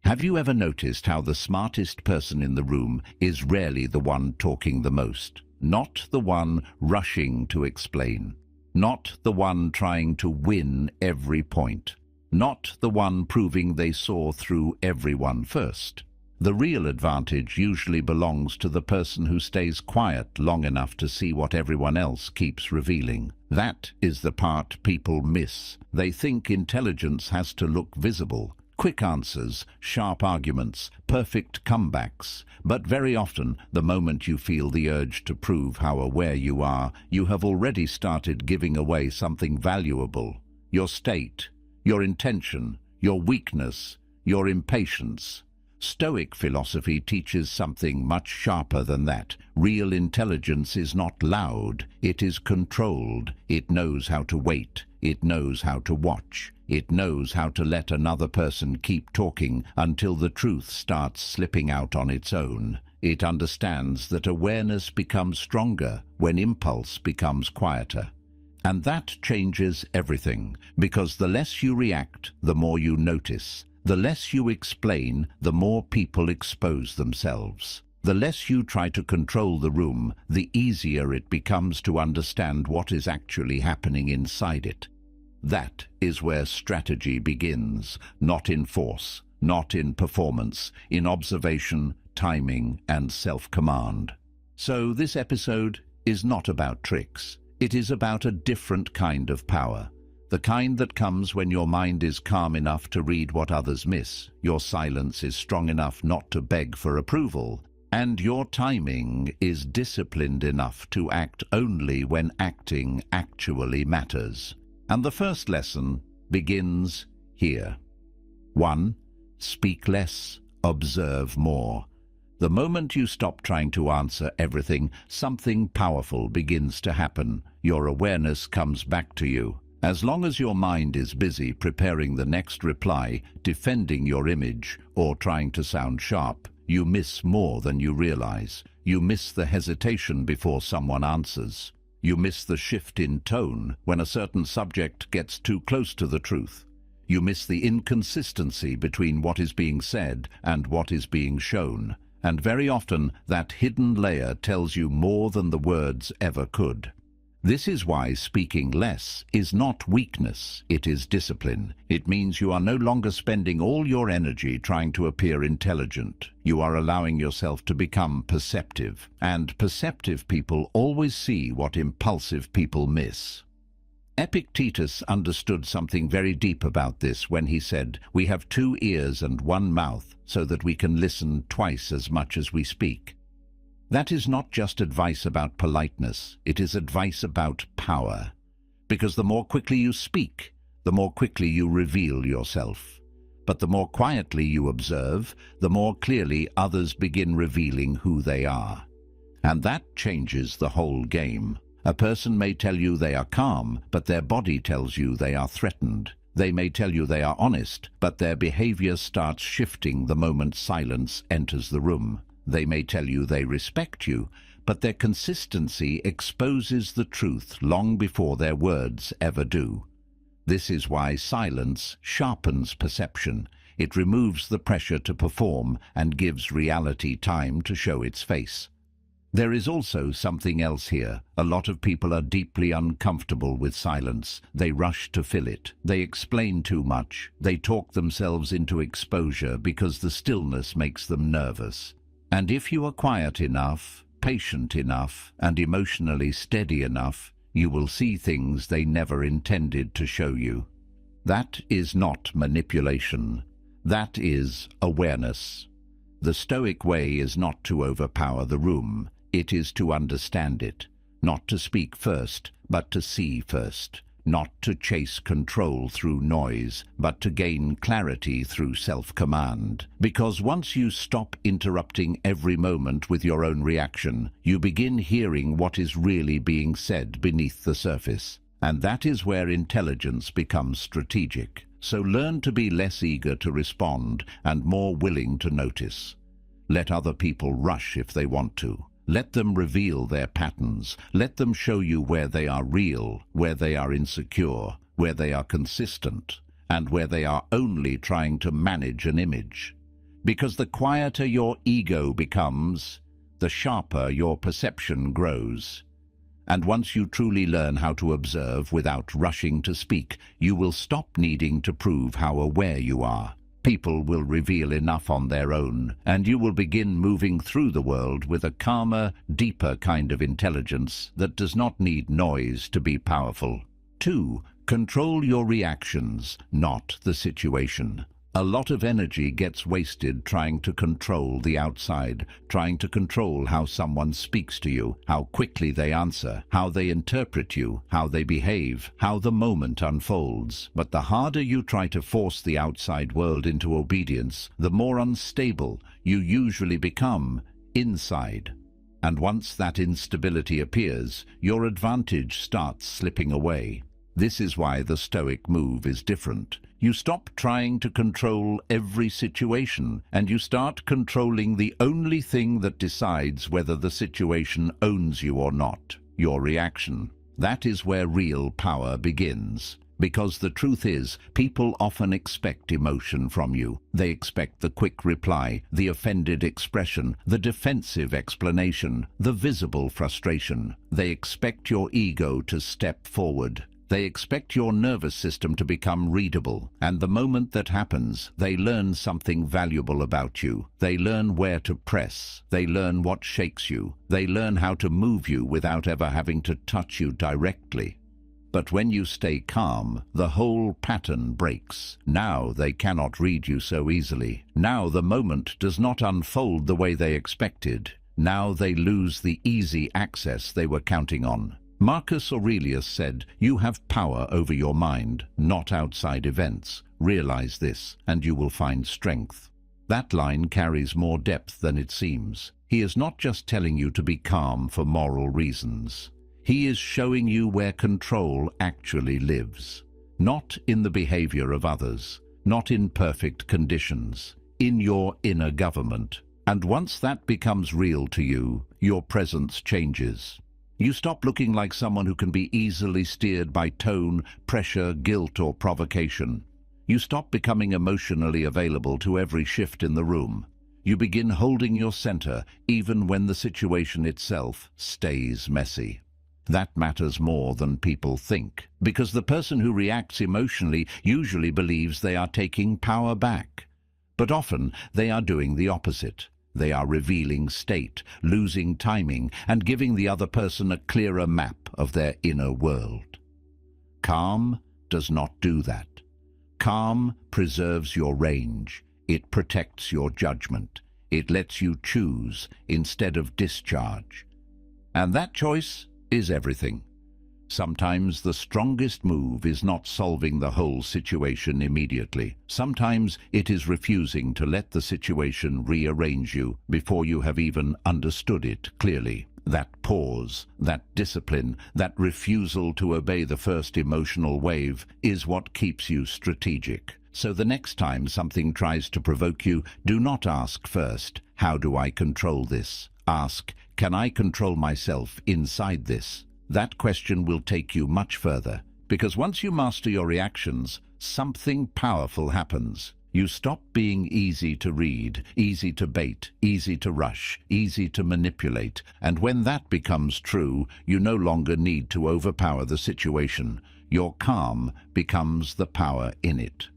Have you ever noticed how the smartest person in the room is rarely the one talking the most? Not the one rushing to explain. Not the one trying to win every point. Not the one proving they saw through everyone first. The real advantage usually belongs to the person who stays quiet long enough to see what everyone else keeps revealing. That is the part people miss. They think intelligence has to look visible. Quick answers, sharp arguments, perfect comebacks. But very often, the moment you feel the urge to prove how aware you are, you have already started giving away something valuable. Your state, your intention, your weakness, your impatience. Stoic philosophy teaches something much sharper than that. Real intelligence is not loud, it is controlled. It knows how to wait, it knows how to watch. It knows how to let another person keep talking until the truth starts slipping out on its own. It understands that awareness becomes stronger when impulse becomes quieter. And that changes everything, because the less you react, the more you notice. The less you explain, the more people expose themselves. The less you try to control the room, the easier it becomes to understand what is actually happening inside it. That is where strategy begins, not in force, not in performance, in observation, timing, and self-command. So this episode is not about tricks. It is about a different kind of power. The kind that comes when your mind is calm enough to read what others miss, your silence is strong enough not to beg for approval, and your timing is disciplined enough to act only when acting actually matters. And the first lesson begins here. 1. Speak less, observe more. The moment you stop trying to answer everything, something powerful begins to happen. Your awareness comes back to you. As long as your mind is busy preparing the next reply, defending your image, or trying to sound sharp, you miss more than you realize. You miss the hesitation before someone answers. You miss the shift in tone when a certain subject gets too close to the truth. You miss the inconsistency between what is being said and what is being shown. And very often, that hidden layer tells you more than the words ever could. This is why speaking less is not weakness, it is discipline. It means you are no longer spending all your energy trying to appear intelligent. You are allowing yourself to become perceptive. And perceptive people always see what impulsive people miss. Epictetus understood something very deep about this when he said, "We have 2 ears and 1 mouth, so that we can listen twice as much as we speak." That is not just advice about politeness, it is advice about power. Because the more quickly you speak, the more quickly you reveal yourself. But the more quietly you observe, the more clearly others begin revealing who they are. And that changes the whole game. A person may tell you they are calm, but their body tells you they are threatened. They may tell you they are honest, but their behavior starts shifting the moment silence enters the room. They may tell you they respect you, but their consistency exposes the truth long before their words ever do. This is why silence sharpens perception. It removes the pressure to perform and gives reality time to show its face. There is also something else here. A lot of people are deeply uncomfortable with silence. They rush to fill it. They explain too much. They talk themselves into exposure because the stillness makes them nervous. And if you are quiet enough, patient enough, and emotionally steady enough, you will see things they never intended to show you. That is not manipulation. That is awareness. The Stoic way is not to overpower the room. It is to understand it. Not to speak first, but to see first. Not to chase control through noise, but to gain clarity through self-command. Because once you stop interrupting every moment with your own reaction, you begin hearing what is really being said beneath the surface. And that is where intelligence becomes strategic. So learn to be less eager to respond and more willing to notice. Let other people rush if they want to. Let them reveal their patterns. Let them show you where they are real, where they are insecure, where they are consistent, and where they are only trying to manage an image. Because the quieter your ego becomes, the sharper your perception grows. And once you truly learn how to observe without rushing to speak, you will stop needing to prove how aware you are. People will reveal enough on their own, and you will begin moving through the world with a calmer, deeper kind of intelligence that does not need noise to be powerful. 2. Control your reactions, not the situation. A lot of energy gets wasted trying to control the outside, trying to control how someone speaks to you, how quickly they answer, how they interpret you, how they behave, how the moment unfolds. But the harder you try to force the outside world into obedience, the more unstable you usually become inside. And once that instability appears, your advantage starts slipping away. This is why the Stoic move is different. You stop trying to control every situation, and you start controlling the only thing that decides whether the situation owns you or not: your reaction. That is where real power begins. Because the truth is, people often expect emotion from you. They expect the quick reply, the offended expression, the defensive explanation, the visible frustration. They expect your ego to step forward. They expect your nervous system to become readable, and the moment that happens, they learn something valuable about you. They learn where to press. They learn what shakes you. They learn how to move you without ever having to touch you directly. But when you stay calm, the whole pattern breaks. Now they cannot read you so easily. Now the moment does not unfold the way they expected. Now they lose the easy access they were counting on. Marcus Aurelius said, "You have power over your mind, not outside events. Realize this, and you will find strength." That line carries more depth than it seems. He is not just telling you to be calm for moral reasons. He is showing you where control actually lives. Not in the behavior of others, not in perfect conditions, in your inner government. And once that becomes real to you, your presence changes. You stop looking like someone who can be easily steered by tone, pressure, guilt, or provocation. You stop becoming emotionally available to every shift in the room. You begin holding your center even when the situation itself stays messy. That matters more than people think, because the person who reacts emotionally usually believes they are taking power back. But often they are doing the opposite. They are revealing state, losing timing, and giving the other person a clearer map of their inner world. Calm does not do that. Calm preserves your range. It protects your judgment. It lets you choose instead of discharge. And that choice is everything. Sometimes the strongest move is not solving the whole situation immediately. Sometimes it is refusing to let the situation rearrange you before you have even understood it clearly. That pause, that discipline, that refusal to obey the first emotional wave is what keeps you strategic. So the next time something tries to provoke you, do not ask first, "How do I control this?" Ask, "Can I control myself inside this?" That question will take you much further, because once you master your reactions, something powerful happens. You stop being easy to read, easy to bait, easy to rush, easy to manipulate, and when that becomes true, you no longer need to overpower the situation. Your calm becomes the power in it.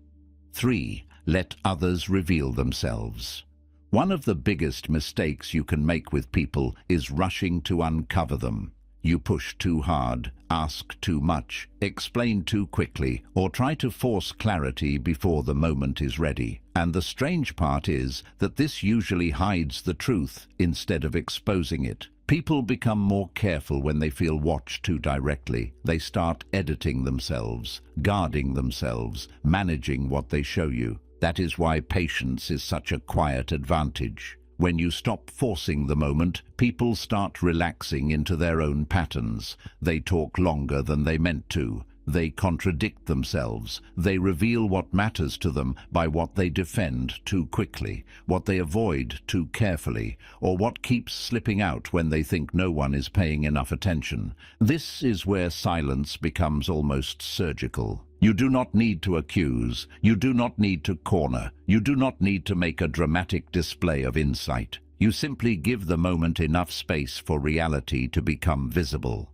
3. Let others reveal themselves. One of the biggest mistakes you can make with people is rushing to uncover them. You push too hard, ask too much, explain too quickly, or try to force clarity before the moment is ready. And the strange part is that this usually hides the truth instead of exposing it. People become more careful when they feel watched too directly. They start editing themselves, guarding themselves, managing what they show you. That is why patience is such a quiet advantage. When you stop forcing the moment, people start relaxing into their own patterns. They talk longer than they meant to. They contradict themselves. They reveal what matters to them by what they defend too quickly, what they avoid too carefully, or what keeps slipping out when they think no one is paying enough attention. This is where silence becomes almost surgical. You do not need to accuse, you do not need to corner, you do not need to make a dramatic display of insight. You simply give the moment enough space for reality to become visible.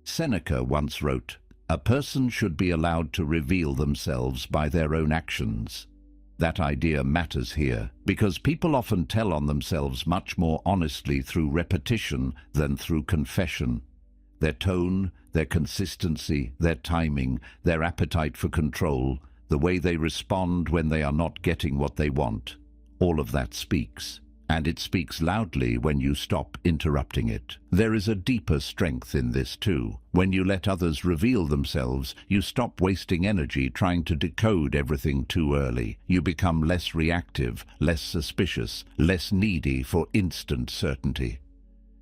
Seneca once wrote, "A person should be allowed to reveal themselves by their own actions." That idea matters here, because people often tell on themselves much more honestly through repetition than through confession. Their tone, their consistency, their timing, their appetite for control, the way they respond when they are not getting what they want, all of that speaks. And it speaks loudly when you stop interrupting it. There is a deeper strength in this too. When you let others reveal themselves, you stop wasting energy trying to decode everything too early. You become less reactive, less suspicious, less needy for instant certainty.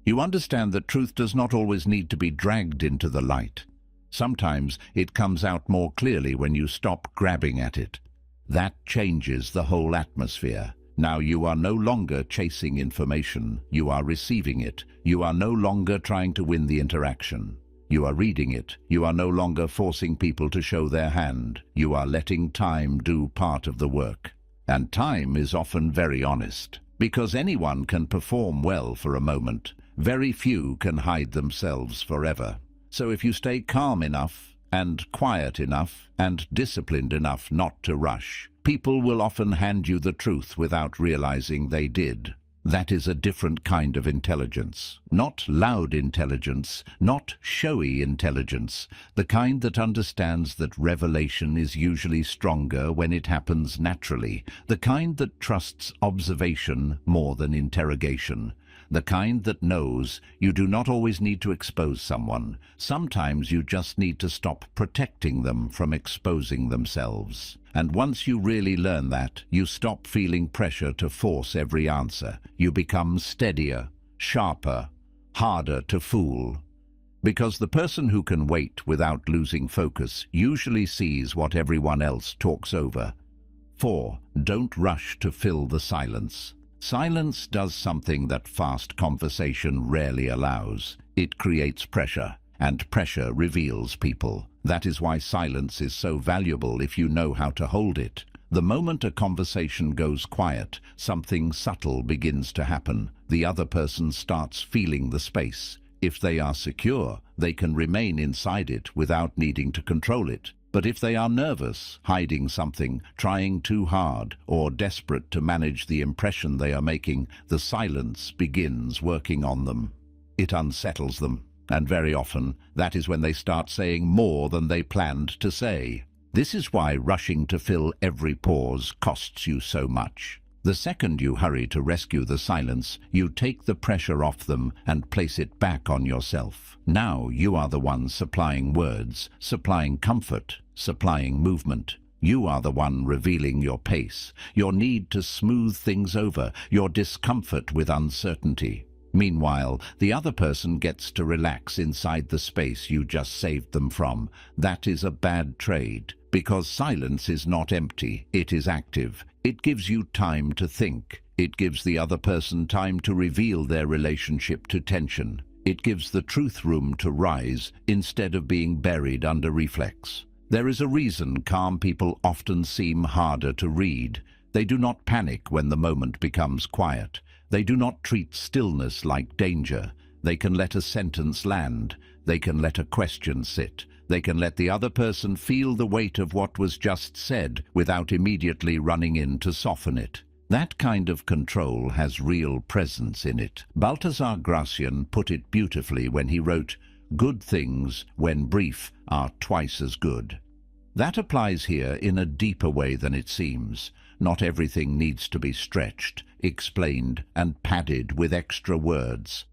You understand that truth does not always need to be dragged into the light. Sometimes it comes out more clearly when you stop grabbing at it. That changes the whole atmosphere. Now you are no longer chasing information, you are receiving it. You are no longer trying to win the interaction. You are reading it. You are no longer forcing people to show their hand. You are letting time do part of the work. And time is often very honest. Because anyone can perform well for a moment, very few can hide themselves forever. So if you stay calm enough, and quiet enough, and disciplined enough not to rush, people will often hand you the truth without realizing they did. That is a different kind of intelligence. Not loud intelligence, not showy intelligence, the kind that understands that revelation is usually stronger when it happens naturally, the kind that trusts observation more than interrogation, the kind that knows you do not always need to expose someone. Sometimes you just need to stop protecting them from exposing themselves. And once you really learn that, you stop feeling pressure to force every answer. You become steadier, sharper, harder to fool. Because the person who can wait without losing focus usually sees what everyone else talks over. 4. Don't rush to fill the silence. Silence does something that fast conversation rarely allows. It creates pressure, and pressure reveals people. That is why silence is so valuable if you know how to hold it. The moment a conversation goes quiet, something subtle begins to happen. The other person starts feeling the space. If they are secure, they can remain inside it without needing to control it. But if they are nervous, hiding something, trying too hard, or desperate to manage the impression they are making, the silence begins working on them. It unsettles them. And very often, that is when they start saying more than they planned to say. This is why rushing to fill every pause costs you so much. The second you hurry to rescue the silence, you take the pressure off them and place it back on yourself. Now you are the one supplying words, supplying comfort, supplying movement. You are the one revealing your pace, your need to smooth things over, your discomfort with uncertainty. Meanwhile, the other person gets to relax inside the space you just saved them from. That is a bad trade, because silence is not empty, it is active. It gives you time to think. It gives the other person time to reveal their relationship to tension. It gives the truth room to rise instead of being buried under reflex. There is a reason calm people often seem harder to read. They do not panic when the moment becomes quiet. They do not treat stillness like danger. They can let a sentence land. They can let a question sit. They can let the other person feel the weight of what was just said without immediately running in to soften it. That kind of control has real presence in it. Balthazar Gracian put it beautifully when he wrote, "Good things, when brief, are twice as good." That applies here in a deeper way than it seems. Not everything needs to be stretched, explained, and padded with extra words.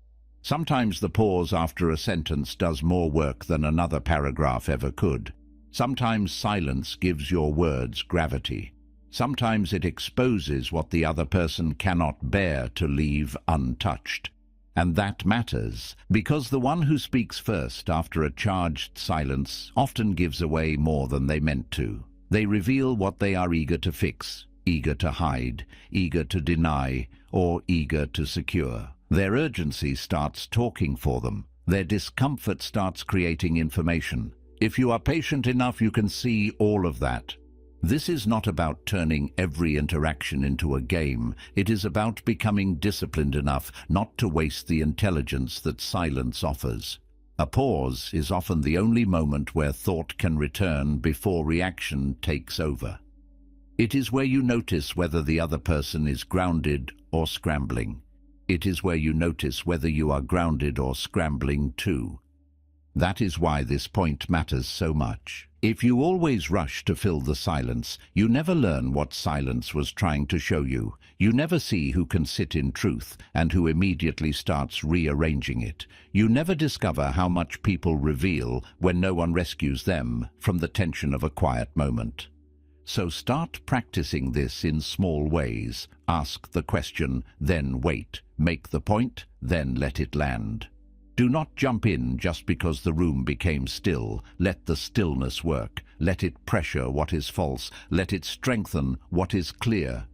Sometimes the pause after a sentence does more work than another paragraph ever could. Sometimes silence gives your words gravity. Sometimes it exposes what the other person cannot bear to leave untouched. And that matters, because the one who speaks first after a charged silence often gives away more than they meant to. They reveal what they are eager to fix, eager to hide, eager to deny, or eager to secure. Their urgency starts talking for them. Their discomfort starts creating information. If you are patient enough, you can see all of that. This is not about turning every interaction into a game. It is about becoming disciplined enough not to waste the intelligence that silence offers. A pause is often the only moment where thought can return before reaction takes over. It is where you notice whether the other person is grounded or scrambling. It is where you notice whether you are grounded or scrambling too. That is why this point matters so much. If you always rush to fill the silence, you never learn what silence was trying to show you. You never see who can sit in truth and who immediately starts rearranging it. You never discover how much people reveal when no one rescues them from the tension of a quiet moment. So start practicing this in small ways. Ask the question, then wait. Make the point, then let it land. Do not jump in just because the room became still. Let the stillness work. Let it pressure what is false. Let it strengthen what is clear.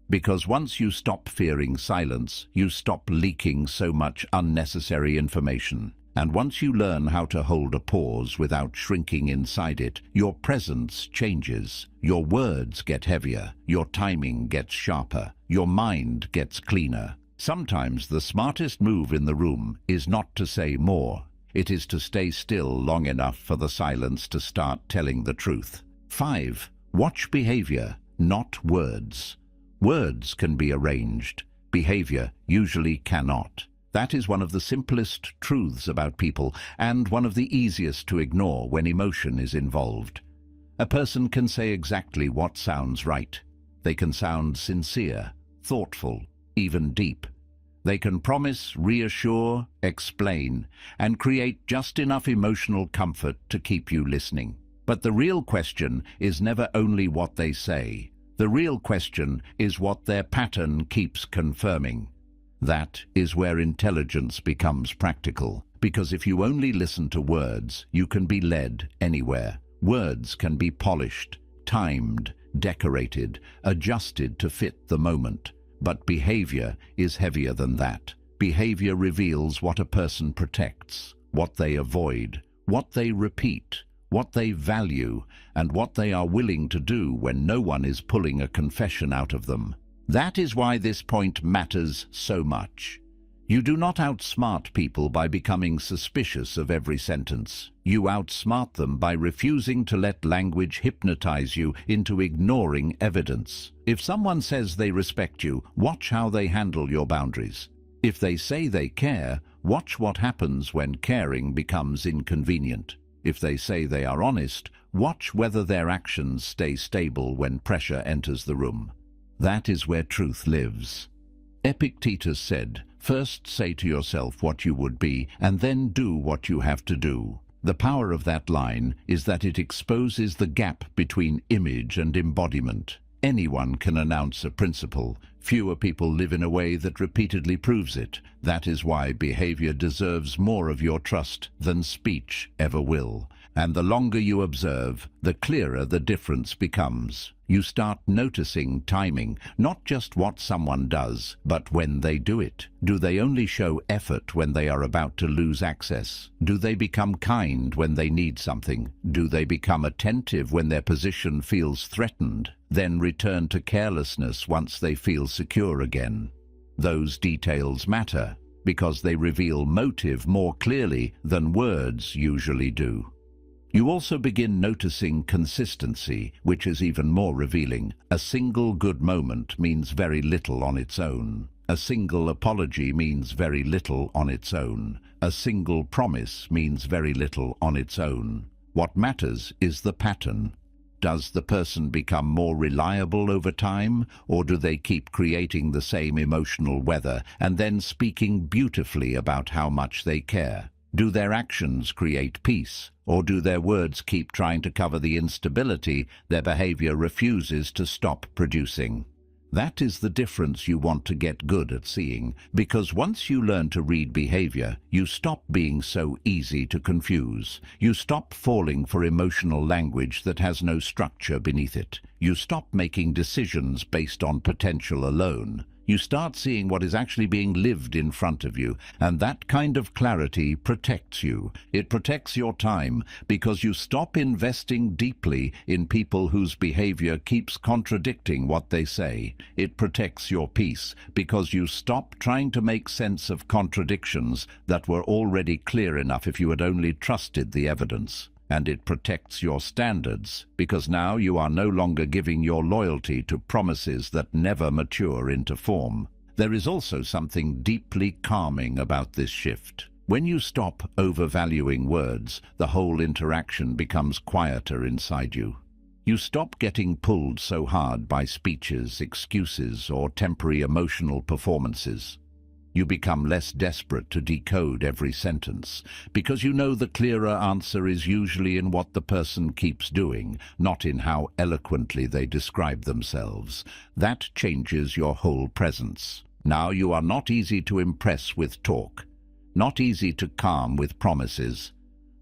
Because once you stop fearing silence, you stop leaking so much unnecessary information. And once you learn how to hold a pause without shrinking inside it, your presence changes. Your words get heavier. Your timing gets sharper. Your mind gets cleaner. Sometimes the smartest move in the room is not to say more. It is to stay still long enough for the silence to start telling the truth. 5. Watch behavior, not words. Words can be arranged. Behavior usually cannot. That is one of the simplest truths about people and one of the easiest to ignore when emotion is involved. A person can say exactly what sounds right. They can sound sincere, thoughtful, even deep. They can promise, reassure, explain, and create just enough emotional comfort to keep you listening. But the real question is never only what they say. The real question is what their pattern keeps confirming. That is where intelligence becomes practical. Because if you only listen to words, you can be led anywhere. Words can be polished, timed, decorated, adjusted to fit the moment. But behavior is heavier than that. Behavior reveals what a person protects, what they avoid, what they repeat, what they value, and what they are willing to do when no one is pulling a confession out of them. That is why this point matters so much. You do not outsmart people by becoming suspicious of every sentence. You outsmart them by refusing to let language hypnotize you into ignoring evidence. If someone says they respect you, watch how they handle your boundaries. If they say they care, watch what happens when caring becomes inconvenient. If they say they are honest, watch whether their actions stay stable when pressure enters the room. That is where truth lives. Epictetus said, "First say to yourself what you would be, and then do what you have to do." The power of that line is that it exposes the gap between image and embodiment. Anyone can announce a principle. Fewer people live in a way that repeatedly proves it. That is why behavior deserves more of your trust than speech ever will. And the longer you observe, the clearer the difference becomes. You start noticing timing, not just what someone does, but when they do it. Do they only show effort when they are about to lose access? Do they become kind when they need something? Do they become attentive when their position feels threatened? Then return to carelessness once they feel secure again. Those details matter because they reveal motive more clearly than words usually do. You also begin noticing consistency, which is even more revealing. A single good moment means very little on its own. A single apology means very little on its own. A single promise means very little on its own. What matters is the pattern. Does the person become more reliable over time, or do they keep creating the same emotional weather and then speaking beautifully about how much they care? Do their actions create peace, or do their words keep trying to cover the instability their behavior refuses to stop producing? That is the difference you want to get good at seeing, because once you learn to read behavior, you stop being so easy to confuse. You stop falling for emotional language that has no structure beneath it. You stop making decisions based on potential alone. You start seeing what is actually being lived in front of you, and that kind of clarity protects you. It protects your time because you stop investing deeply in people whose behavior keeps contradicting what they say. It protects your peace because you stop trying to make sense of contradictions that were already clear enough if you had only trusted the evidence. And it protects your standards, because now you are no longer giving your loyalty to promises that never mature into form. There is also something deeply calming about this shift. When you stop overvaluing words, the whole interaction becomes quieter inside you. You stop getting pulled so hard by speeches, excuses, or temporary emotional performances. You become less desperate to decode every sentence, because you know the clearer answer is usually in what the person keeps doing, not in how eloquently they describe themselves. That changes your whole presence. Now you are not easy to impress with talk, not easy to calm with promises,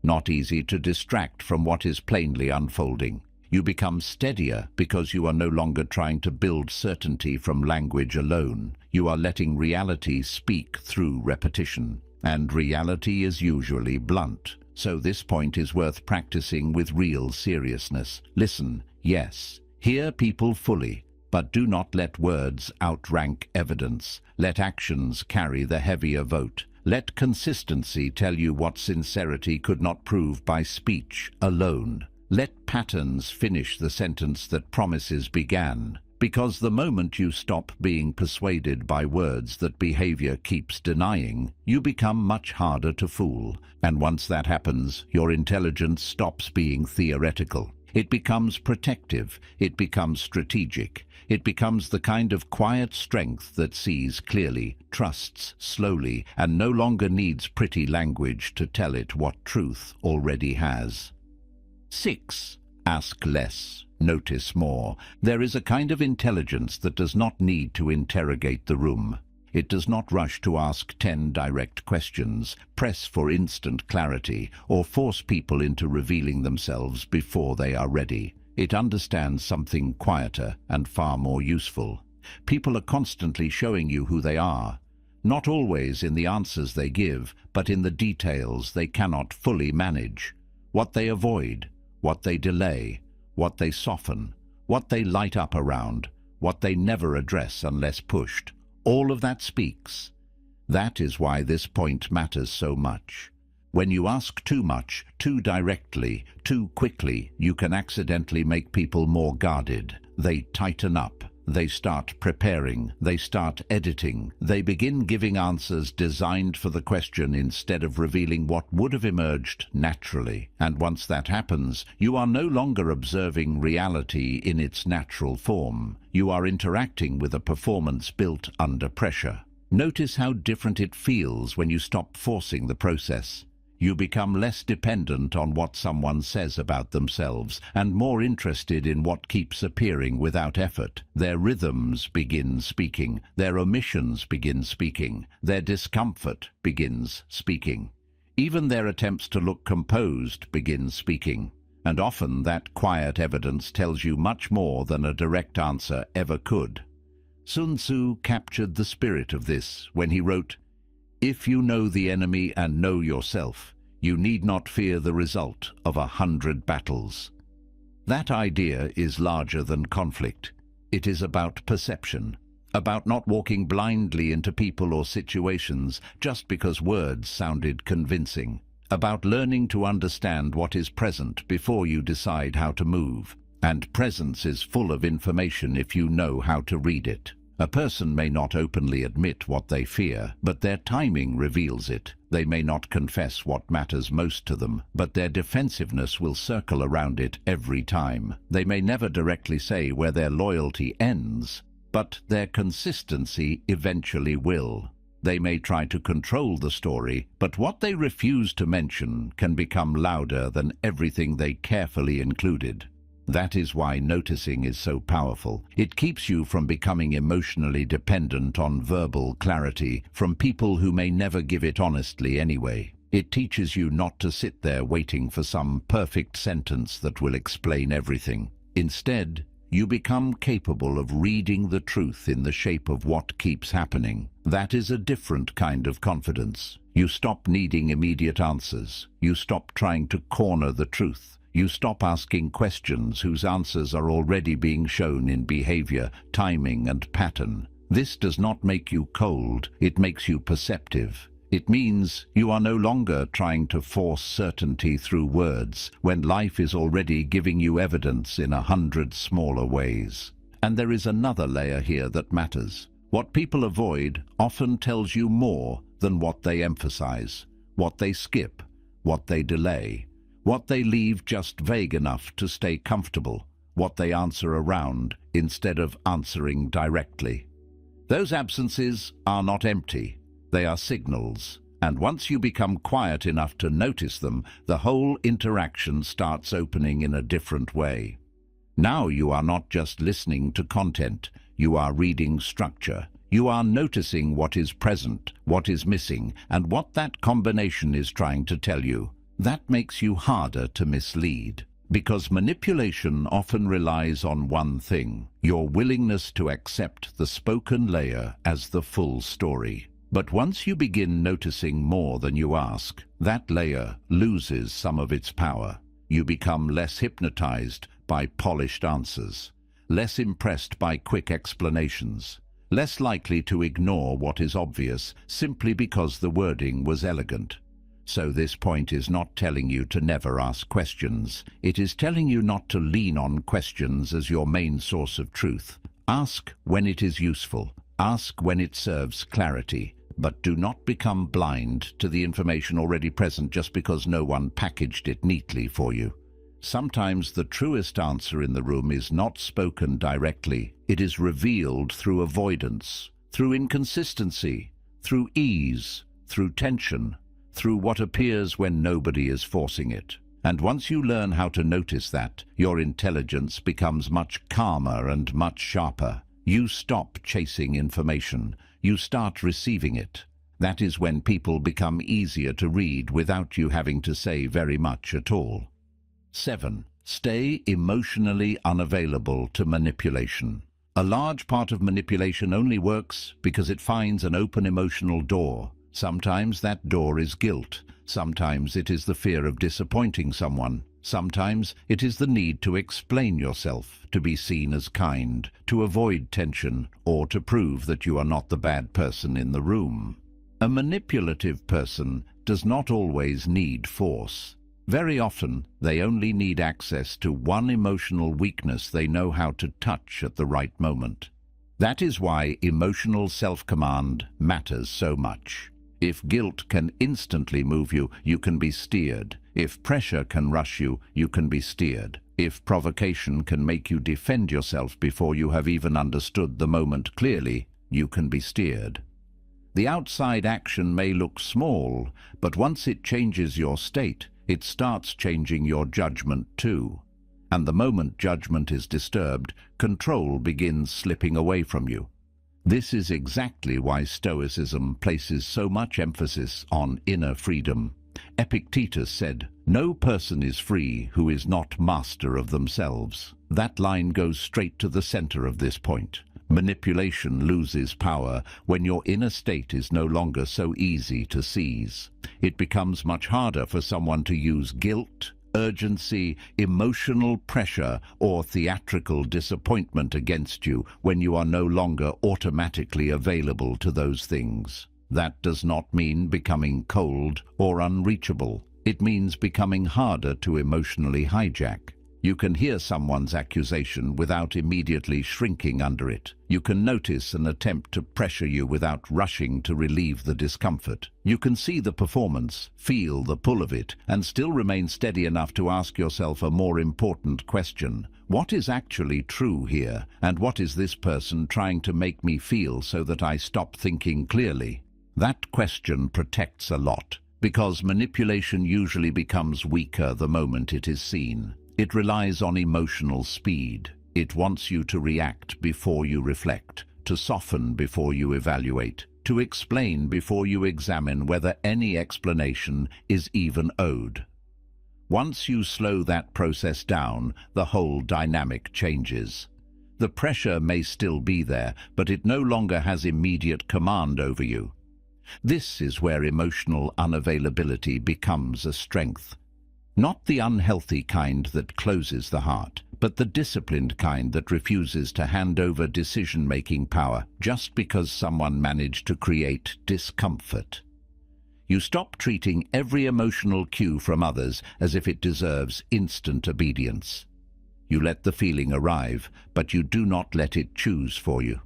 not easy to distract from what is plainly unfolding. You become steadier because you are no longer trying to build certainty from language alone. You are letting reality speak through repetition. And reality is usually blunt. So this point is worth practicing with real seriousness. Listen, yes, hear people fully, but do not let words outrank evidence. Let actions carry the heavier vote. Let consistency tell you what sincerity could not prove by speech alone. Let patterns finish the sentence that promises began, because the moment you stop being persuaded by words that behavior keeps denying, you become much harder to fool. And once that happens, your intelligence stops being theoretical. It becomes protective. It becomes strategic. It becomes the kind of quiet strength that sees clearly, trusts slowly, and no longer needs pretty language to tell it what truth already has. 6. Ask less, notice more. There is a kind of intelligence that does not need to interrogate the room. It does not rush to ask 10 direct questions, press for instant clarity, or force people into revealing themselves before they are ready. It understands something quieter and far more useful. People are constantly showing you who they are, not always in the answers they give, but in the details they cannot fully manage. What they avoid, what they delay, what they soften, what they light up around, what they never address unless pushed. All of that speaks. That is why this point matters so much. When you ask too much, too directly, too quickly, you can accidentally make people more guarded. They tighten up. They start preparing, they start editing, they begin giving answers designed for the question instead of revealing what would have emerged naturally. And once that happens, you are no longer observing reality in its natural form. You are interacting with a performance built under pressure. Notice how different it feels when you stop forcing the process. You become less dependent on what someone says about themselves and more interested in what keeps appearing without effort. Their rhythms begin speaking, their omissions begin speaking, their discomfort begins speaking. Even their attempts to look composed begin speaking. And often that quiet evidence tells you much more than a direct answer ever could. Sun Tzu captured the spirit of this when he wrote, "If you know the enemy and know yourself, you need not fear the result of 100 battles." That idea is larger than conflict. It is about perception, about not walking blindly into people or situations just because words sounded convincing, about learning to understand what is present before you decide how to move. And presence is full of information if you know how to read it. A person may not openly admit what they fear, but their timing reveals it. They may not confess what matters most to them, but their defensiveness will circle around it every time. They may never directly say where their loyalty ends, but their consistency eventually will. They may try to control the story, but what they refuse to mention can become louder than everything they carefully included. That is why noticing is so powerful. It keeps you from becoming emotionally dependent on verbal clarity from people who may never give it honestly anyway. It teaches you not to sit there waiting for some perfect sentence that will explain everything. Instead, you become capable of reading the truth in the shape of what keeps happening. That is a different kind of confidence. You stop needing immediate answers. You stop trying to corner the truth. You stop asking questions whose answers are already being shown in behavior, timing, and pattern. This does not make you cold, it makes you perceptive. It means you are no longer trying to force certainty through words when life is already giving you evidence in 100 smaller ways. And there is another layer here that matters. What people avoid often tells you more than what they emphasize, what they skip, what they delay, what they leave just vague enough to stay comfortable, what they answer around instead of answering directly. Those absences are not empty. They are signals, and once you become quiet enough to notice them, the whole interaction starts opening in a different way. Now you are not just listening to content, you are reading structure. You are noticing what is present, what is missing, and what that combination is trying to tell you. That makes you harder to mislead, because manipulation often relies on one thing: your willingness to accept the spoken layer as the full story. But once you begin noticing more than you ask, that layer loses some of its power. You become less hypnotized by polished answers, less impressed by quick explanations, less likely to ignore what is obvious simply because the wording was elegant. So this point is not telling you to never ask questions. It is telling you not to lean on questions as your main source of truth. Ask when it is useful. Ask when it serves clarity. But do not become blind to the information already present just because no one packaged it neatly for you. Sometimes the truest answer in the room is not spoken directly. It is revealed through avoidance, through inconsistency, through ease, through tension, through what appears when nobody is forcing it. And once you learn how to notice that, your intelligence becomes much calmer and much sharper. You stop chasing information. You start receiving it. That is when people become easier to read without you having to say very much at all. 7. Stay emotionally unavailable to manipulation. A large part of manipulation only works because it finds an open emotional door. Sometimes that door is guilt. Sometimes it is the fear of disappointing someone. Sometimes it is the need to explain yourself, to be seen as kind, to avoid tension, or to prove that you are not the bad person in the room. A manipulative person does not always need force. Very often, they only need access to one emotional weakness they know how to touch at the right moment. That is why emotional self-command matters so much. If guilt can instantly move you, you can be steered. If pressure can rush you, you can be steered. If provocation can make you defend yourself before you have even understood the moment clearly, you can be steered. The outside action may look small, but once it changes your state, it starts changing your judgment too. And the moment judgment is disturbed, control begins slipping away from you. This is exactly why Stoicism places so much emphasis on inner freedom. Epictetus said, "No person is free who is not master of themselves." That line goes straight to the center of this point. Manipulation loses power when your inner state is no longer so easy to seize. It becomes much harder for someone to use guilt, urgency, emotional pressure, or theatrical disappointment against you when you are no longer automatically available to those things. That does not mean becoming cold or unreachable. It means becoming harder to emotionally hijack. You can hear someone's accusation without immediately shrinking under it. You can notice an attempt to pressure you without rushing to relieve the discomfort. You can see the performance, feel the pull of it, and still remain steady enough to ask yourself a more important question. What is actually true here, and what is this person trying to make me feel so that I stop thinking clearly? That question protects a lot, because manipulation usually becomes weaker the moment it is seen. It relies on emotional speed. It wants you to react before you reflect, to soften before you evaluate, to explain before you examine whether any explanation is even owed. Once you slow that process down, the whole dynamic changes. The pressure may still be there, but it no longer has immediate command over you. This is where emotional unavailability becomes a strength. Not the unhealthy kind that closes the heart, but the disciplined kind that refuses to hand over decision-making power just because someone managed to create discomfort. You stop treating every emotional cue from others as if it deserves instant obedience. You let the feeling arrive, but you do not let it choose for you.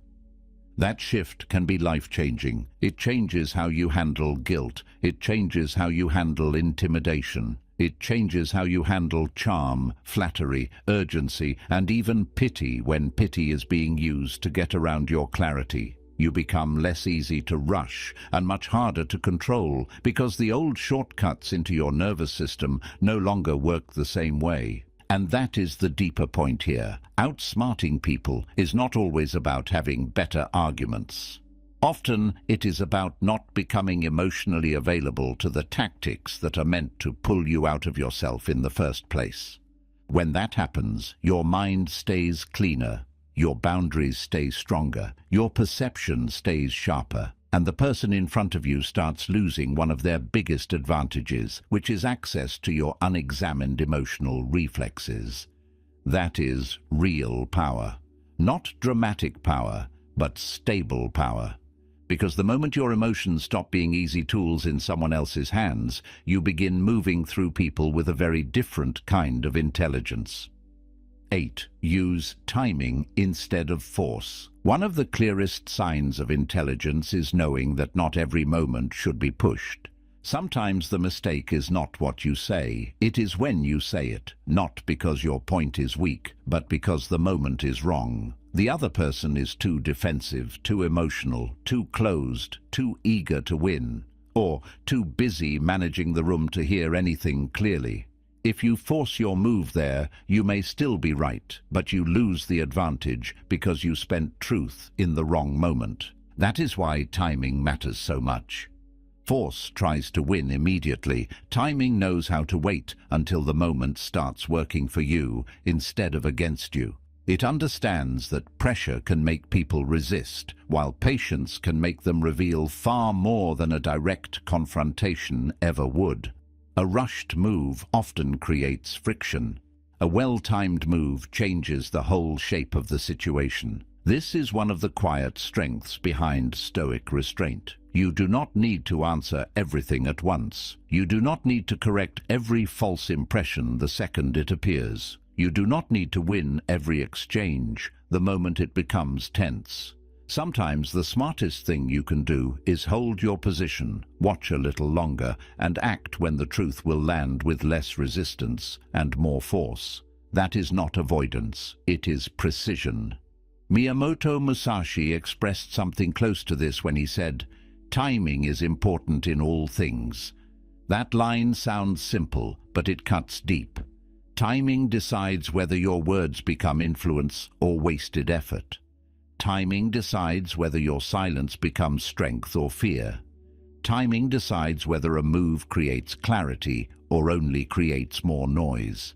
That shift can be life-changing. It changes how you handle guilt. It changes how you handle intimidation. It changes how you handle charm, flattery, urgency, and even pity when pity is being used to get around your clarity. You become less easy to rush and much harder to control because the old shortcuts into your nervous system no longer work the same way. And that is the deeper point here. Outsmarting people is not always about having better arguments. Often it is about not becoming emotionally available to the tactics that are meant to pull you out of yourself in the first place. When that happens, your mind stays cleaner, your boundaries stay stronger, your perception stays sharper, and the person in front of you starts losing one of their biggest advantages, which is access to your unexamined emotional reflexes. That is real power. Not dramatic power, but stable power. Because the moment your emotions stop being easy tools in someone else's hands, you begin moving through people with a very different kind of intelligence. 8. Use timing instead of force. One of the clearest signs of intelligence is knowing that not every moment should be pushed. Sometimes the mistake is not what you say, it is when you say it, not because your point is weak, but because the moment is wrong. The other person is too defensive, too emotional, too closed, too eager to win, or too busy managing the room to hear anything clearly. If you force your move there, you may still be right, but you lose the advantage because you spent truth in the wrong moment. That is why timing matters so much. Force tries to win immediately. Timing knows how to wait until the moment starts working for you instead of against you. It understands that pressure can make people resist, while patience can make them reveal far more than a direct confrontation ever would. A rushed move often creates friction. A well-timed move changes the whole shape of the situation. This is one of the quiet strengths behind Stoic restraint. You do not need to answer everything at once. You do not need to correct every false impression the second it appears. You do not need to win every exchange the moment it becomes tense. Sometimes the smartest thing you can do is hold your position, watch a little longer, and act when the truth will land with less resistance and more force. That is not avoidance, it is precision. Miyamoto Musashi expressed something close to this when he said, "Timing is important in all things." That line sounds simple, but it cuts deep. Timing decides whether your words become influence or wasted effort. Timing decides whether your silence becomes strength or fear. Timing decides whether a move creates clarity or only creates more noise.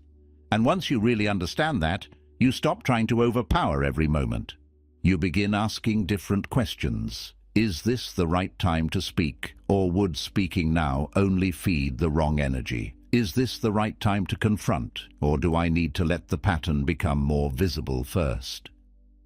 And once you really understand that, you stop trying to overpower every moment. You begin asking different questions. Is this the right time to speak, or would speaking now only feed the wrong energy? Is this the right time to confront, or do I need to let the pattern become more visible first?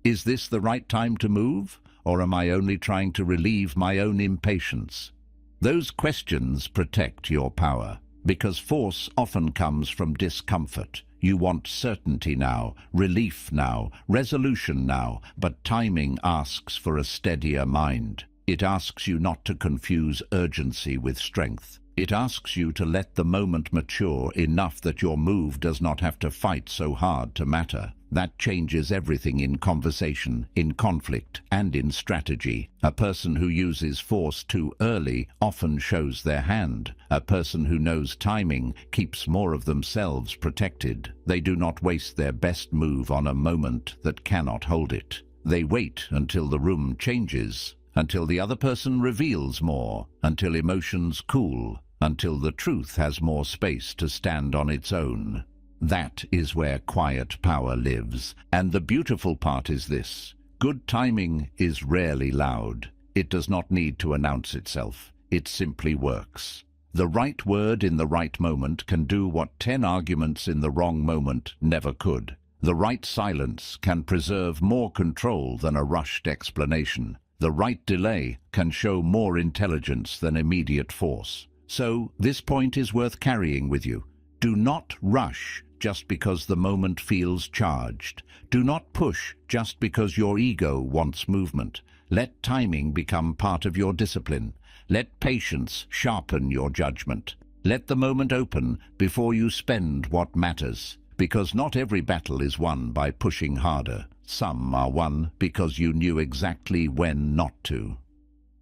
Is this the right time to move, or am I only trying to relieve my own impatience? Those questions protect your power, because force often comes from discomfort. You want certainty now, relief now, resolution now, but timing asks for a steadier mind. It asks you not to confuse urgency with strength. It asks you to let the moment mature enough that your move does not have to fight so hard to matter. That changes everything in conversation, in conflict, and in strategy. A person who uses force too early often shows their hand. A person who knows timing keeps more of themselves protected. They do not waste their best move on a moment that cannot hold it. They wait until the room changes, until the other person reveals more, until emotions cool, until the truth has more space to stand on its own. That is where quiet power lives. And the beautiful part is this: good timing is rarely loud. It does not need to announce itself. It simply works. The right word in the right moment can do what 10 arguments in the wrong moment never could. The right silence can preserve more control than a rushed explanation. The right delay can show more intelligence than immediate force. So this point is worth carrying with you. Do not rush just because the moment feels charged. Do not push just because your ego wants movement. Let timing become part of your discipline. Let patience sharpen your judgment. Let the moment open before you spend what matters. Because not every battle is won by pushing harder. Some are won because you knew exactly when not to.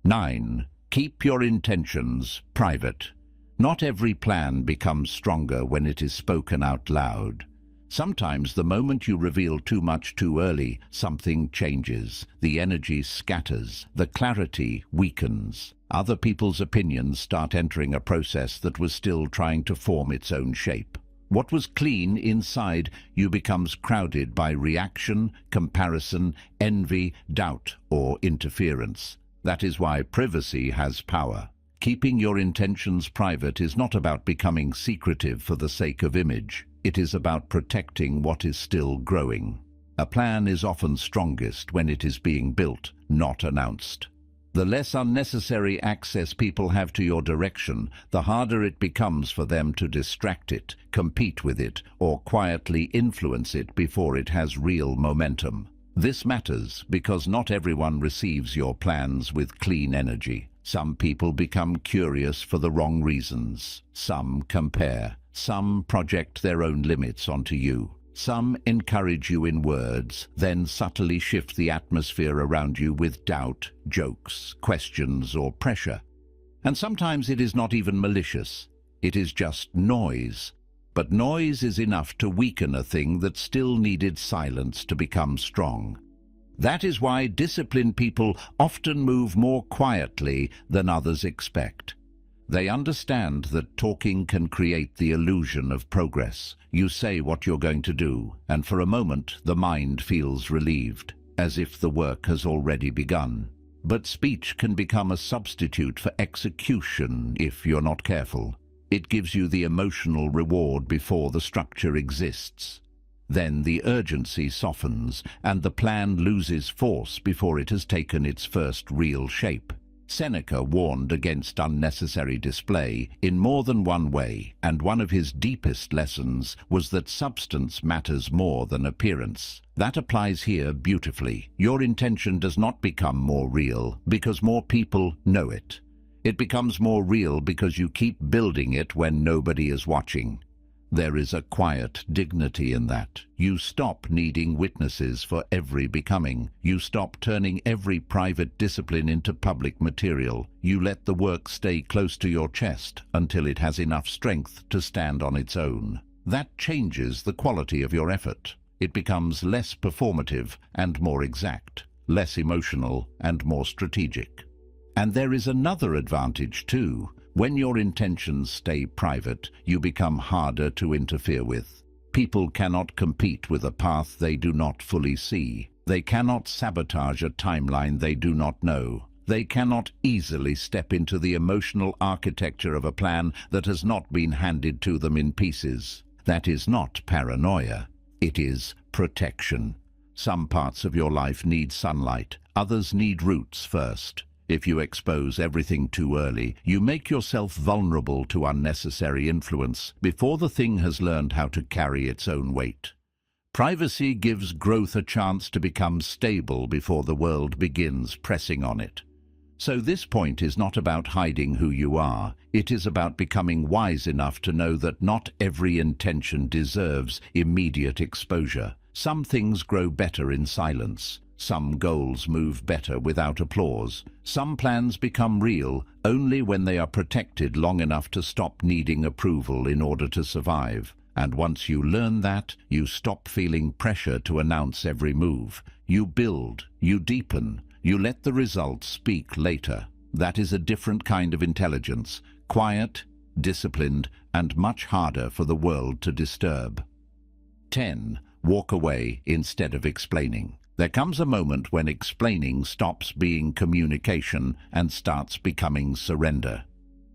9. Keep your intentions private. Not every plan becomes stronger when it is spoken out loud. Sometimes the moment you reveal too much too early, something changes. The energy scatters. The clarity weakens. Other people's opinions start entering a process that was still trying to form its own shape. What was clean inside you becomes crowded by reaction, comparison, envy, doubt, or interference. That is why privacy has power. Keeping your intentions private is not about becoming secretive for the sake of image. It is about protecting what is still growing. A plan is often strongest when it is being built, not announced. The less unnecessary access people have to your direction, the harder it becomes for them to distract it, compete with it, or quietly influence it before it has real momentum. This matters because not everyone receives your plans with clean energy. Some people become curious for the wrong reasons. Some compare. Some project their own limits onto you. Some encourage you in words, then subtly shift the atmosphere around you with doubt, jokes, questions, or pressure. And sometimes it is not even malicious. It is just noise. But noise is enough to weaken a thing that still needed silence to become strong. That is why disciplined people often move more quietly than others expect. They understand that talking can create the illusion of progress. You say what you're going to do, and for a moment the mind feels relieved, as if the work has already begun. But speech can become a substitute for execution if you're not careful. It gives you the emotional reward before the structure exists. Then the urgency softens, and the plan loses force before it has taken its first real shape. Seneca warned against unnecessary display in more than one way, and one of his deepest lessons was that substance matters more than appearance. That applies here beautifully. Your intention does not become more real because more people know it. It becomes more real because you keep building it when nobody is watching. There is a quiet dignity in that. You stop needing witnesses for every becoming. You stop turning every private discipline into public material. You let the work stay close to your chest until it has enough strength to stand on its own. That changes the quality of your effort. It becomes less performative and more exact, less emotional and more strategic. And there is another advantage too. When your intentions stay private, you become harder to interfere with. People cannot compete with a path they do not fully see. They cannot sabotage a timeline they do not know. They cannot easily step into the emotional architecture of a plan that has not been handed to them in pieces. That is not paranoia. It is protection. Some parts of your life need sunlight. Others need roots first. If you expose everything too early, you make yourself vulnerable to unnecessary influence before the thing has learned how to carry its own weight. Privacy gives growth a chance to become stable before the world begins pressing on it. So this point is not about hiding who you are. It is about becoming wise enough to know that not every intention deserves immediate exposure. Some things grow better in silence. Some goals move better without applause. Some plans become real only when they are protected long enough to stop needing approval in order to survive. And once you learn that, you stop feeling pressure to announce every move. You build, you deepen, you let the results speak later. That is a different kind of intelligence, quiet, disciplined, and much harder for the world to disturb. 10. Walk away instead of explaining. There comes a moment when explaining stops being communication and starts becoming surrender.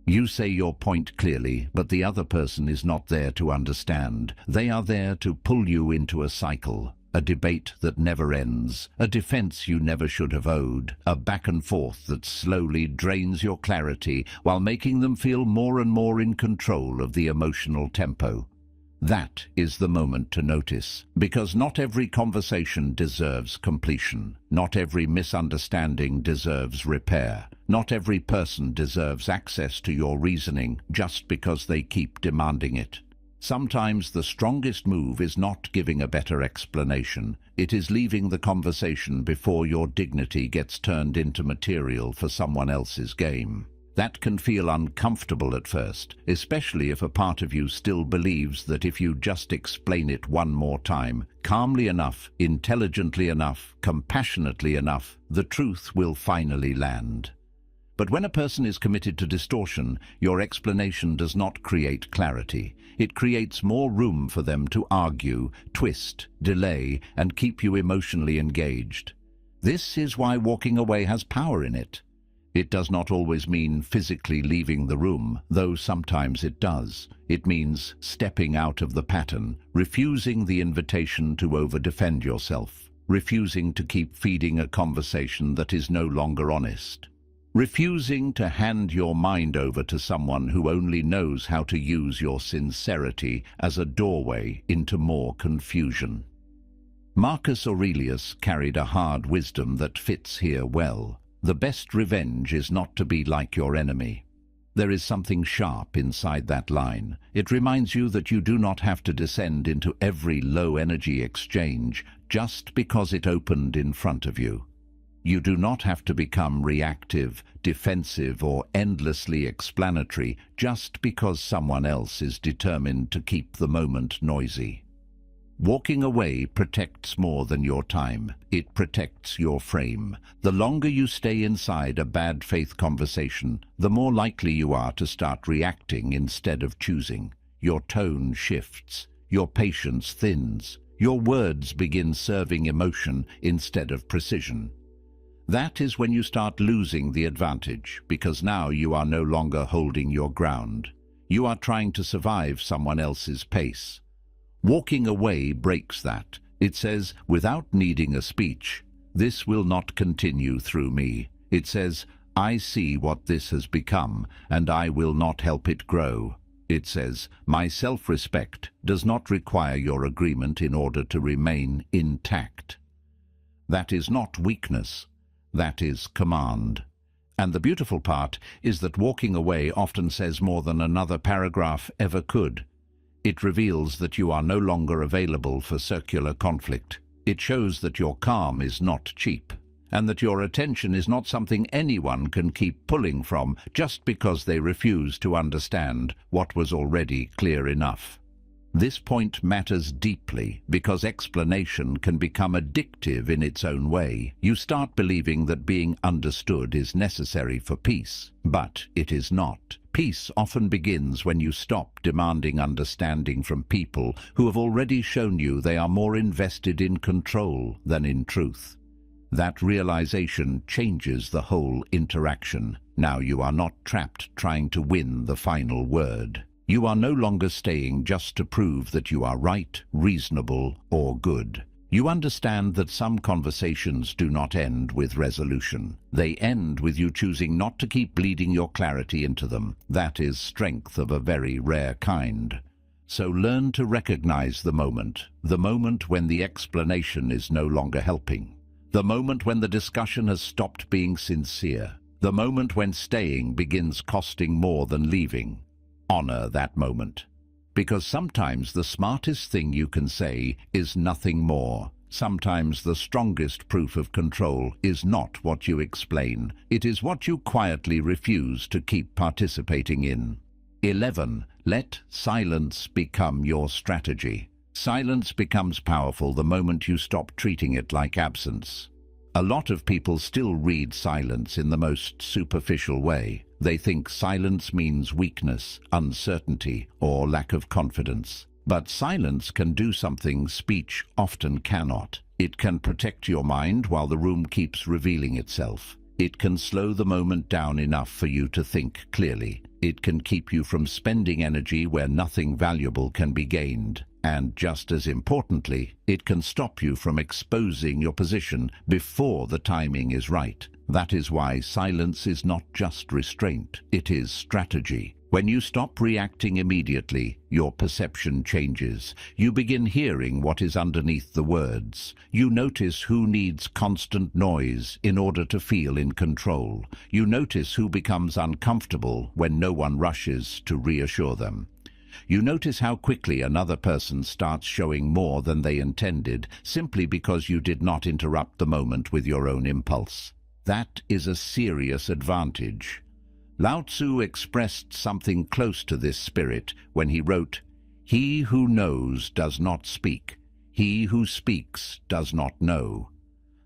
You say your point clearly, but the other person is not there to understand. They are there to pull you into a cycle, a debate that never ends, a defense you never should have owed, a back and forth that slowly drains your clarity while making them feel more and more in control of the emotional tempo. That is the moment to notice, because not every conversation deserves completion. Not every misunderstanding deserves repair. Not every person deserves access to your reasoning just because they keep demanding it. Sometimes the strongest move is not giving a better explanation. It is leaving the conversation before your dignity gets turned into material for someone else's game. That can feel uncomfortable at first, especially if a part of you still believes that if you just explain it one more time, calmly enough, intelligently enough, compassionately enough, the truth will finally land. But when a person is committed to distortion, your explanation does not create clarity. It creates more room for them to argue, twist, delay, and keep you emotionally engaged. This is why walking away has power in it. It does not always mean physically leaving the room, though sometimes it does. It means stepping out of the pattern, refusing the invitation to over-defend yourself, refusing to keep feeding a conversation that is no longer honest, refusing to hand your mind over to someone who only knows how to use your sincerity as a doorway into more confusion. Marcus Aurelius carried a hard wisdom that fits here well. The best revenge is not to be like your enemy. There is something sharp inside that line. It reminds you that you do not have to descend into every low-energy exchange just because it opened in front of you. You do not have to become reactive, defensive, or endlessly explanatory just because someone else is determined to keep the moment noisy. Walking away protects more than your time. It protects your frame. The longer you stay inside a bad faith conversation, the more likely you are to start reacting instead of choosing. Your tone shifts. Your patience thins. Your words begin serving emotion instead of precision. That is when you start losing the advantage, because now you are no longer holding your ground. You are trying to survive someone else's pace. Walking away breaks that. It says, without needing a speech, this will not continue through me. It says, I see what this has become, and I will not help it grow. It says, my self-respect does not require your agreement in order to remain intact. That is not weakness. That is command. And the beautiful part is that walking away often says more than another paragraph ever could. It reveals that you are no longer available for circular conflict. It shows that your calm is not cheap, and that your attention is not something anyone can keep pulling from just because they refuse to understand what was already clear enough. This point matters deeply because explanation can become addictive in its own way. You start believing that being understood is necessary for peace, but it is not. Peace often begins when you stop demanding understanding from people who have already shown you they are more invested in control than in truth. That realization changes the whole interaction. Now you are not trapped trying to win the final word. You are no longer staying just to prove that you are right, reasonable, or good. You understand that some conversations do not end with resolution. They end with you choosing not to keep bleeding your clarity into them. That is strength of a very rare kind. So learn to recognize the moment when the explanation is no longer helping, the moment when the discussion has stopped being sincere, the moment when staying begins costing more than leaving. Honor that moment. Because sometimes the smartest thing you can say is nothing more. Sometimes the strongest proof of control is not what you explain. It is what you quietly refuse to keep participating in. 11. Let silence become your strategy. Silence becomes powerful the moment you stop treating it like absence. A lot of people still read silence in the most superficial way. They think silence means weakness, uncertainty, or lack of confidence. But silence can do something speech often cannot. It can protect your mind while the room keeps revealing itself. It can slow the moment down enough for you to think clearly. It can keep you from spending energy where nothing valuable can be gained. And just as importantly, it can stop you from exposing your position before the timing is right. That is why silence is not just restraint, it is strategy. When you stop reacting immediately, your perception changes. You begin hearing what is underneath the words. You notice who needs constant noise in order to feel in control. You notice who becomes uncomfortable when no one rushes to reassure them. You notice how quickly another person starts showing more than they intended, simply because you did not interrupt the moment with your own impulse. That is a serious advantage. Lao Tzu expressed something close to this spirit when he wrote, "He who knows does not speak. He who speaks does not know."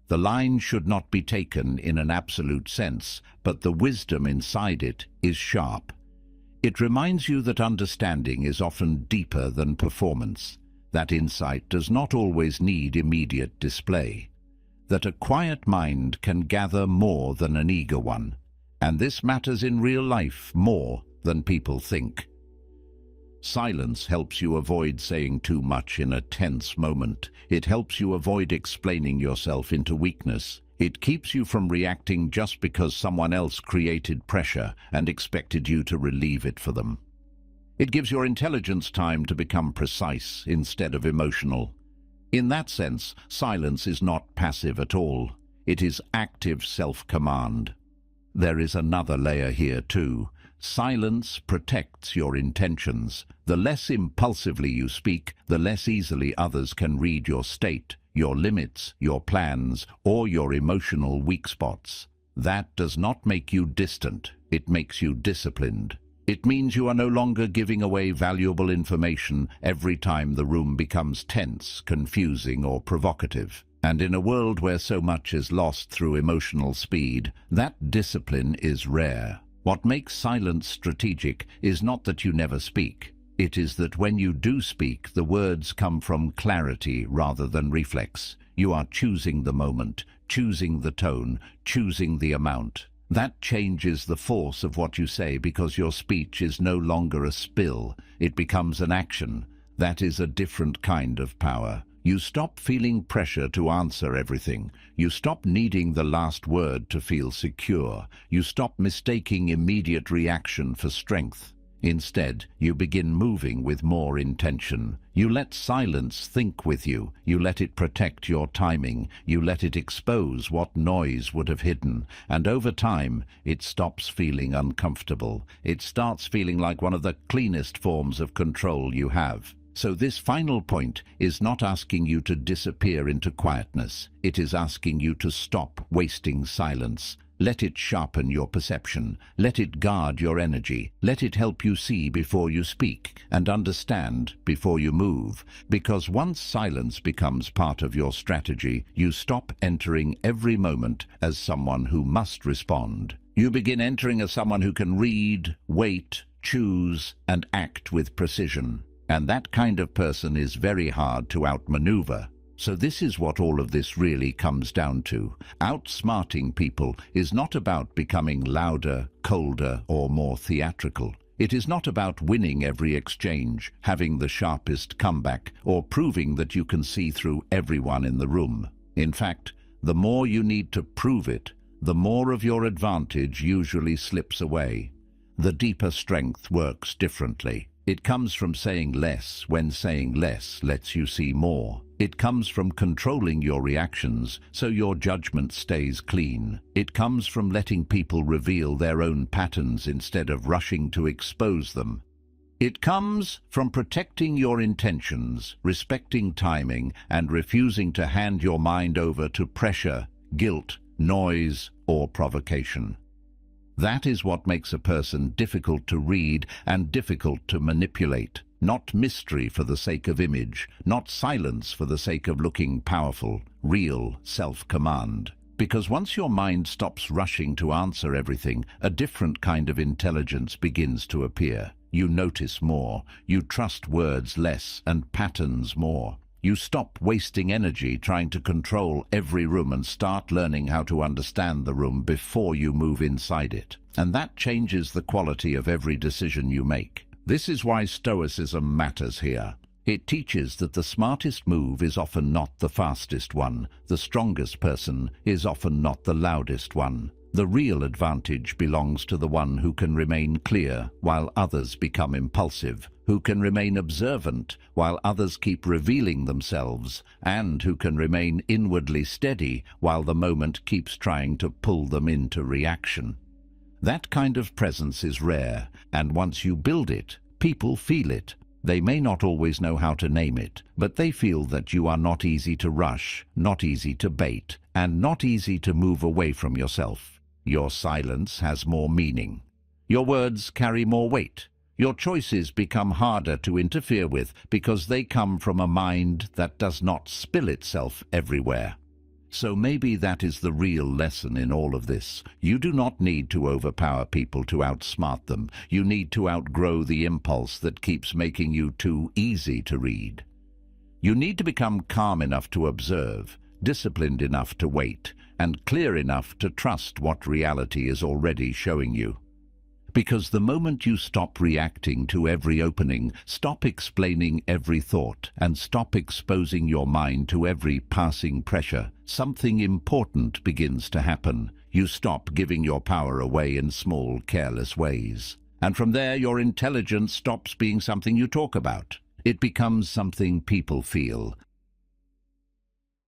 The line should not be taken in an absolute sense, but the wisdom inside it is sharp. It reminds you that understanding is often deeper than performance, that insight does not always need immediate display, that a quiet mind can gather more than an eager one. And this matters in real life more than people think. Silence helps you avoid saying too much in a tense moment. It helps you avoid explaining yourself into weakness. It keeps you from reacting just because someone else created pressure and expected you to relieve it for them. It gives your intelligence time to become precise instead of emotional. In that sense, silence is not passive at all. It is active self-command. There is another layer here too. Silence protects your intentions. The less impulsively you speak, the less easily others can read your state, your limits, your plans, or your emotional weak spots. That does not make you distant. It makes you disciplined. It means you are no longer giving away valuable information every time the room becomes tense, confusing, or provocative. And in a world where so much is lost through emotional speed, that discipline is rare. What makes silence strategic is not that you never speak. It is that when you do speak, the words come from clarity rather than reflex. You are choosing the moment, choosing the tone, choosing the amount. That changes the force of what you say because your speech is no longer a spill. It becomes an action. That is a different kind of power. You stop feeling pressure to answer everything. You stop needing the last word to feel secure. You stop mistaking immediate reaction for strength. Instead, you begin moving with more intention. You let silence think with you. You let it protect your timing. You let it expose what noise would have hidden. And over time, it stops feeling uncomfortable. It starts feeling like one of the cleanest forms of control you have. So this final point is not asking you to disappear into quietness. It is asking you to stop wasting silence. Let it sharpen your perception. Let it guard your energy. Let it help you see before you speak and understand before you move. Because once silence becomes part of your strategy, you stop entering every moment as someone who must respond. You begin entering as someone who can read, wait, choose, and act with precision. And that kind of person is very hard to outmaneuver. So this is what all of this really comes down to. Outsmarting people is not about becoming louder, colder, or more theatrical. It is not about winning every exchange, having the sharpest comeback, or proving that you can see through everyone in the room. In fact, the more you need to prove it, the more of your advantage usually slips away. The deeper strength works differently. It comes from saying less when saying less lets you see more. It comes from controlling your reactions so your judgment stays clean. It comes from letting people reveal their own patterns instead of rushing to expose them. It comes from protecting your intentions, respecting timing, and refusing to hand your mind over to pressure, guilt, noise, or provocation. That is what makes a person difficult to read and difficult to manipulate. Not mystery for the sake of image, not silence for the sake of looking powerful, real self-command. Because once your mind stops rushing to answer everything, a different kind of intelligence begins to appear. You notice more, you trust words less and patterns more. You stop wasting energy trying to control every room and start learning how to understand the room before you move inside it. And that changes the quality of every decision you make. This is why Stoicism matters here. It teaches that the smartest move is often not the fastest one. The strongest person is often not the loudest one. The real advantage belongs to the one who can remain clear while others become impulsive, who can remain observant while others keep revealing themselves, and who can remain inwardly steady while the moment keeps trying to pull them into reaction. That kind of presence is rare, and once you build it, people feel it. They may not always know how to name it, but they feel that you are not easy to rush, not easy to bait, and not easy to move away from yourself. Your silence has more meaning. Your words carry more weight. Your choices become harder to interfere with because they come from a mind that does not spill itself everywhere. So maybe that is the real lesson in all of this. You do not need to overpower people to outsmart them. You need to outgrow the impulse that keeps making you too easy to read. You need to become calm enough to observe, disciplined enough to wait, and clear enough to trust what reality is already showing you. Because the moment you stop reacting to every opening, stop explaining every thought, and stop exposing your mind to every passing pressure, something important begins to happen. You stop giving your power away in small, careless ways. And from there, your intelligence stops being something you talk about. It becomes something people feel,